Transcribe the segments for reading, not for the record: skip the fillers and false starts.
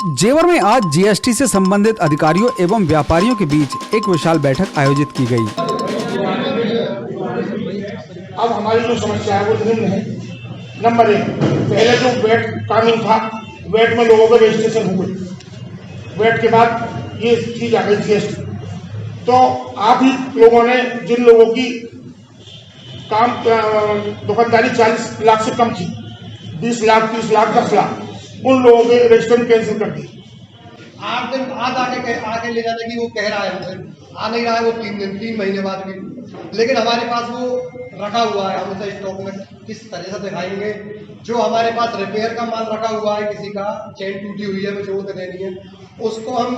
जेवर में आज जीएसटी से संबंधित अधिकारियों एवं व्यापारियों के बीच एक विशाल बैठक आयोजित की गई। अब हमारी जो समस्या है वो निम्न है। नंबर 1, पहले जो वैट कानून था, वैट में लोगों के रजिस्ट्रेशन हुए, वैट के बाद ये चीज आ गई जीएसटी। तो आप ही लोगों ने जिन लोगों की काम दुकानदारी 40 लाख से कम थी, 20 लाख 30 लाख 10 लाख, उन लोगों के रजिस्ट्रेशन कैंसिल कर दिए। 8 दिन बाद आके ले जाने की वो कह रहा है, आ नहीं रहा है वो 3 महीने बाद भी, लेकिन हमारे पास वो रखा हुआ है। हम उसे स्टॉक में किस तरह से दिखाएंगे? जो हमारे पास रिपेयर का माल रखा हुआ है, किसी का चेन टूटी हुई है, जोड़ के देनी है, उसको हम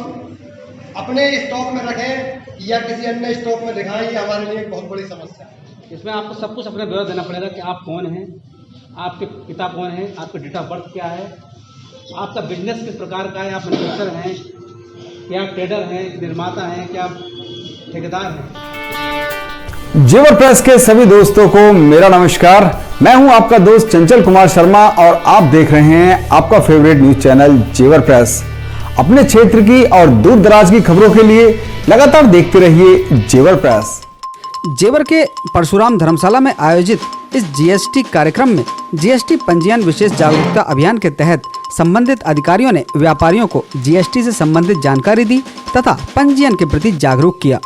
अपने स्टॉक में रखें या किसी अन्य स्टॉक में दिखाएं, ये हमारे लिए एक बहुत बड़ी समस्या है। इसमें आपको सब कुछ अपने ब्यौरा देना पड़ेगा कि आप कौन हैं, आपके पिता कौन हैं, आपका डेट ऑफ बर्थ क्या है, आपका बिजनेस किस प्रकार का है, आप मैन्युफैक्चरर हैं, क्या ट्रेडर हैं, निर्माता हैं, क्या ठेकेदार हैं। जेवर प्रेस के सभी दोस्तों को मेरा नमस्कार। मैं हूं आपका दोस्त चंचल कुमार शर्मा और आप देख रहे हैं आपका फेवरेट न्यूज चैनल जेवर प्रेस। अपने क्षेत्र की और दूर दराज की खबरों के लिए लगातार देखते रहिए जेवर प्रेस। जेवर के परशुराम धर्मशाला में आयोजित इस जीएसटी कार्यक्रम में जीएसटी पंजीयन विशेष जागरूकता अभियान के तहत संबंधित अधिकारियों ने व्यापारियों को जीएसटी से संबंधित जानकारी दी तथा पंजीयन के प्रति जागरूक किया।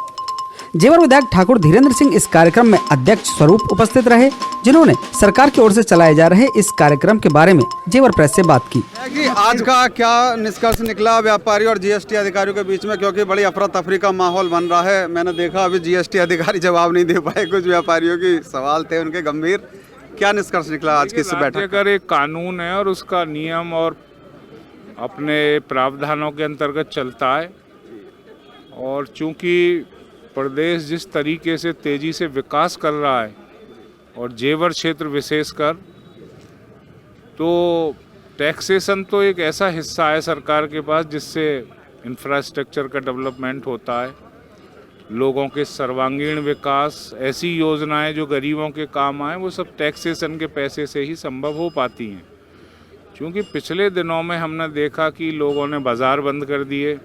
जेवर विधायक ठाकुर धीरेन्द्र सिंह इस कार्यक्रम में अध्यक्ष स्वरूप उपस्थित रहे, जिन्होंने सरकार की ओर से चलाए जा रहे इस कार्यक्रम के बारे में जेवर प्रेस से बात की। कि आज का क्या निष्कर्ष निकला व्यापारी और जीएसटी अधिकारियों के बीच में, क्योंकि बड़ी अफरा तफरी का माहौल बन रहा है। मैंने देखा अभी जीएसटी अधिकारी जवाब नहीं दे पाए, कुछ व्यापारियों की सवाल थे उनके गंभीर। क्या निष्कर्ष निकला आज की इस बैठक का? एक कानून है और उसका नियम और अपने प्रावधानों के अंतर्गत चलता है, और चूंकि प्रदेश जिस तरीके से तेजी से विकास कर रहा है और जेवर क्षेत्र विशेषकर, तो टैक्सेशन तो एक ऐसा हिस्सा है सरकार के पास जिससे इंफ्रास्ट्रक्चर का डेवलपमेंट होता है, लोगों के सर्वांगीण विकास, ऐसी योजनाएं जो गरीबों के काम आए, वो सब टैक्सेशन के पैसे से ही संभव हो पाती हैं। क्योंकि पिछले दिनों में हमने देखा कि लोगों ने बाज़ार बंद कर दिए,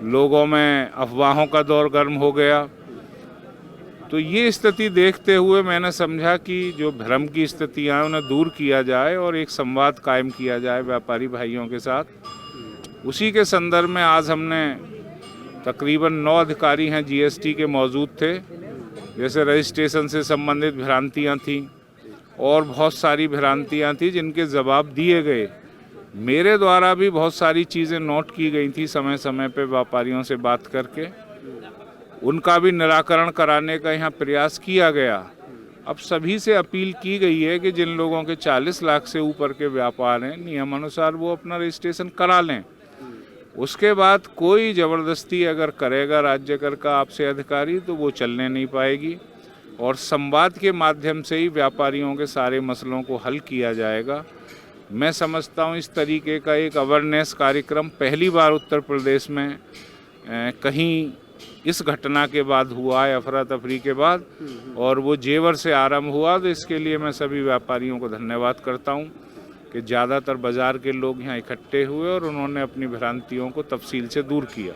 लोगों में अफवाहों का दौर गर्म हो गया। तो ये स्थिति देखते हुए मैंने समझा कि जो भ्रम की स्थितियाँ हैं उन्हें दूर किया जाए और एक संवाद कायम किया जाए व्यापारी भाइयों के साथ। उसी के संदर्भ में आज हमने तकरीबन 9 अधिकारी हैं जीएसटी के मौजूद थे। जैसे रजिस्ट्रेशन से संबंधित भ्रांतियाँ थीं और बहुत सारी भ्रांतियाँ थीं जिनके जवाब दिए गए। मेरे द्वारा भी बहुत सारी चीज़ें नोट की गई थी समय समय पे व्यापारियों से बात करके, उनका भी निराकरण कराने का यहाँ प्रयास किया गया। अब सभी से अपील की गई है कि जिन लोगों के 40 लाख से ऊपर के व्यापार हैं, नियमानुसार वो अपना रजिस्ट्रेशन करा लें। उसके बाद कोई ज़बरदस्ती अगर करेगा राज्य कर का आपसे अधिकारी, तो वो चलने नहीं पाएगी और संवाद के माध्यम से ही व्यापारियों के सारे मसलों को हल किया जाएगा। मैं समझता हूँ इस तरीके का एक अवेयरनेस कार्यक्रम पहली बार उत्तर प्रदेश में कहीं इस घटना के बाद हुआ है, अफरा तफरी के बाद, और वो जेवर से आरंभ हुआ। तो इसके लिए मैं सभी व्यापारियों को धन्यवाद करता हूँ कि ज़्यादातर बाज़ार के लोग यहाँ इकट्ठे हुए और उन्होंने अपनी भ्रांतियों को तफसील से दूर किया।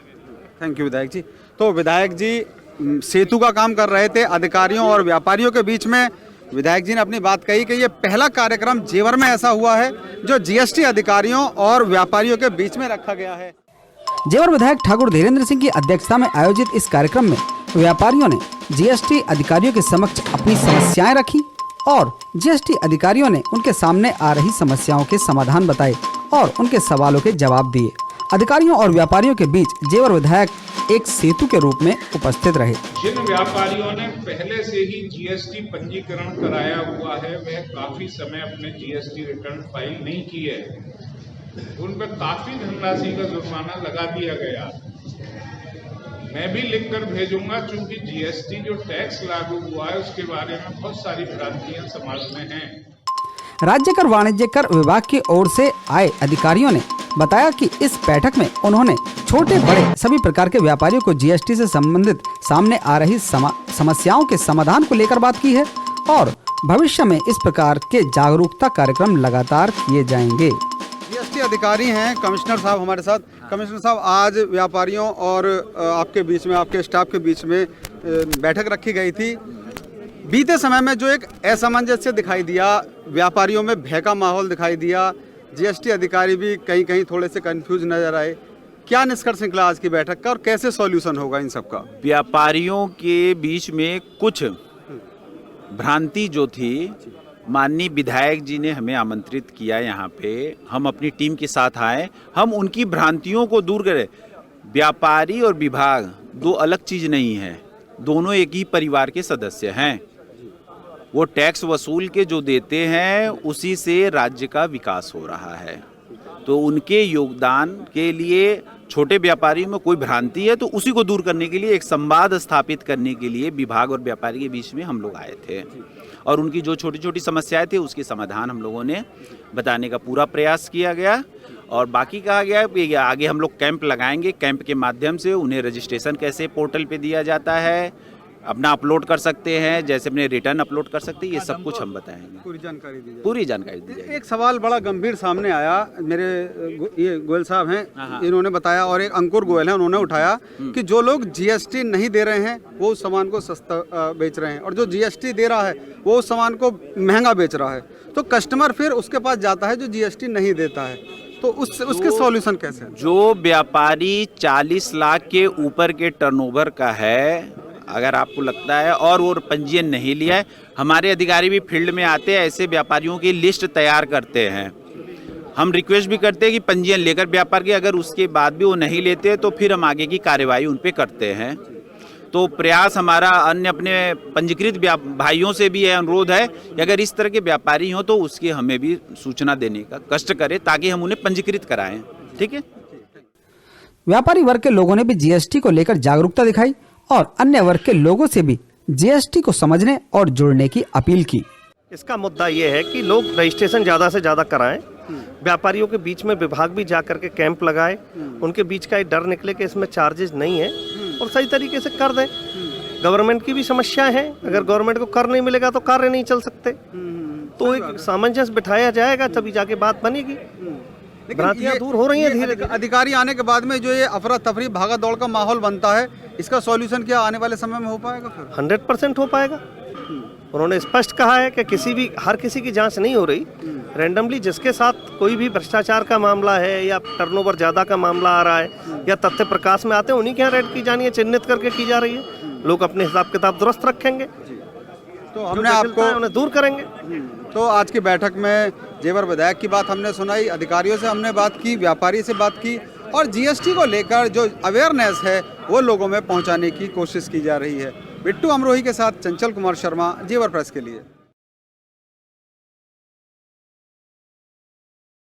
थैंक यू विधायक जी। तो विधायक जी सेतु का काम कर रहे थे अधिकारियों और व्यापारियों के बीच में। विधायक जी ने अपनी बात कही कि ये पहला कार्यक्रम जेवर में ऐसा हुआ है जो जीएसटी अधिकारियों और व्यापारियों के बीच में रखा गया है। जेवर विधायक ठाकुर धीरेन्द्र सिंह की अध्यक्षता में आयोजित इस कार्यक्रम में व्यापारियों ने जीएसटी अधिकारियों के समक्ष अपनी समस्याएं रखी और जीएसटी अधिकारियों ने उनके सामने आ रही समस्याओं के समाधान बताए और उनके सवालों के जवाब दिए। अधिकारियों और व्यापारियों के बीच जेवर विधायक एक सेतु के रूप में उपस्थित रहे। जिन व्यापारियों ने पहले से ही जीएसटी पंजीकरण कराया हुआ है, वह काफी समय अपने जीएसटी रिटर्न फाइल नहीं किए, उन पर काफी धनराशि का जुर्माना लगा दिया गया। मैं भी लिखकर भेजूंगा, चूंकि जीएसटी जो टैक्स लागू हुआ है उसके बारे में बहुत सारी भ्रांतियां समाज में हैं। राज्य कर वाणिज्य कर विभाग की ओर से आए अधिकारियों ने बताया कि इस बैठक में उन्होंने छोटे बड़े सभी प्रकार के व्यापारियों को जीएसटी से संबंधित सामने आ रही समस्याओं के समाधान को लेकर बात की है और भविष्य में इस प्रकार के जागरूकता कार्यक्रम लगातार किए जाएंगे। जीएसटी अधिकारी हैं कमिश्नर साहब हमारे साथ। कमिश्नर साहब, आज व्यापारियों और आपके बीच में, आपके स्टाफ के बीच में बैठक रखी गई थी। बीते समय में जो एक असमंजस्य दिखाई दिया, व्यापारियों में भय का माहौल दिखाई दिया, जीएसटी अधिकारी भी कहीं कहीं थोड़े से कंफ्यूज नजर आए, क्या निष्कर्ष निकला आज की बैठक का और कैसे सॉल्यूशन होगा इन सब का? व्यापारियों के बीच में कुछ भ्रांति जो थी, माननीय विधायक जी ने हमें आमंत्रित किया यहाँ पे, हम अपनी टीम के साथ आए, हम उनकी भ्रांतियों को दूर करें। व्यापारी और विभाग दो अलग चीज नहीं है, दोनों एक ही परिवार के सदस्य हैं। वो टैक्स वसूल के जो देते हैं उसी से राज्य का विकास हो रहा है, तो उनके योगदान के लिए छोटे व्यापारी में कोई भ्रांति है तो उसी को दूर करने के लिए, एक संवाद स्थापित करने के लिए विभाग और व्यापारी के बीच में हम लोग आए थे और उनकी जो छोटी छोटी समस्याएं थी उसके समाधान हम लोगों ने बताने का पूरा प्रयास किया गया। और बाकी कहा गया है कि आगे हम लोग कैंप लगाएंगे, कैंप के माध्यम से उन्हें रजिस्ट्रेशन कैसे पोर्टल पे दिया जाता है, अपना अपलोड कर सकते हैं, जैसे अपने रिटर्न अपलोड कर सकते हैं, ये सब कुछ हम बताएंगे, पूरी जानकारी दी जाएगी। पूरी जानकारी दी जाएगी। एक सवाल बड़ा गंभीर सामने आया, मेरे ये गोयल साहब हैं, इन्होंने बताया और एक अंकुर गोयल है, उन्होंने उठाया कि जो लोग जीएसटी नहीं दे रहे हैं वो उस सामान को सस्ता बेच रहे हैं और जो जीएसटी दे रहा है वो उस सामान को महंगा बेच रहा है, तो कस्टमर फिर उसके पास जाता है जो जीएसटी नहीं देता है, तो उसके सॉल्यूशन कैसे? जो व्यापारी 40 लाख के ऊपर के टर्नओवर का है, अगर आपको लगता है और वो पंजीयन नहीं लिया है, हमारे अधिकारी भी फील्ड में आते हैं, ऐसे व्यापारियों की लिस्ट तैयार करते हैं। हम रिक्वेस्ट भी करते हैं कि पंजीयन लेकर व्यापार के, अगर उसके बाद भी वो नहीं लेते तो फिर हम आगे की कार्यवाही उन पे करते हैं। तो प्रयास हमारा अन्य अपने पंजीकृत भाइयों से भी है, अनुरोध है कि अगर इस तरह के व्यापारी हो तो उसकी हमें भी सूचना देने का कष्ट करें ताकि हम उन्हें पंजीकृत कराएं। ठीक है। व्यापारी वर्ग के लोगों ने भी जीएसटी को लेकर जागरूकता दिखाई और अन्य वर्ग के लोगों से भी जीएसटी को समझने और जुड़ने की अपील की। इसका मुद्दा ये है कि लोग रजिस्ट्रेशन ज़्यादा से ज़्यादा कराएं, व्यापारियों के बीच में विभाग भी जा करके कैंप लगाए, उनके बीच का ये डर निकले कि इसमें चार्जेस नहीं है और सही तरीके से कर दें। गवर्नमेंट की भी समस्या है, अगर गवर्नमेंट को कर नहीं मिलेगा तो कार्य नहीं चल सकते, तो एक सामंजस्य बिठाया जाएगा तभी जाके बात बनेगी। भ्रांतियां दूर हो रही हैं धीरे धीरे। अधिकारी आने के बाद में जो ये अफरा तफरी भागा दौड़ का माहौल बनता है, इसका सॉल्यूशन क्या आने वाले समय में हो पाएगा? फिर 100% हो पाएगा। उन्होंने स्पष्ट कहा है कि हर किसी की जांच नहीं हो रही, रैंडमली जिसके साथ कोई भी भ्रष्टाचार का मामला है या टर्नओवर ज़्यादा का मामला आ रहा है या तथ्य प्रकाश में आते हैं, उन्हीं के यहाँ रेड की जानी है, चिन्हित करके की जा रही है। लोग अपने हिसाब किताब दुरुस्त रखेंगे तो हमने आपको उन्हें दूर करेंगे। तो आज की बैठक में जेवर विधायक की बात हमने सुनाई, अधिकारियों से हमने बात की, व्यापारी से बात की और जीएसटी को लेकर जो अवेयरनेस है वो लोगों में पहुंचाने की कोशिश की जा रही है। बिट्टू अमरोही के साथ चंचल कुमार शर्मा, जेवर प्रेस के लिए।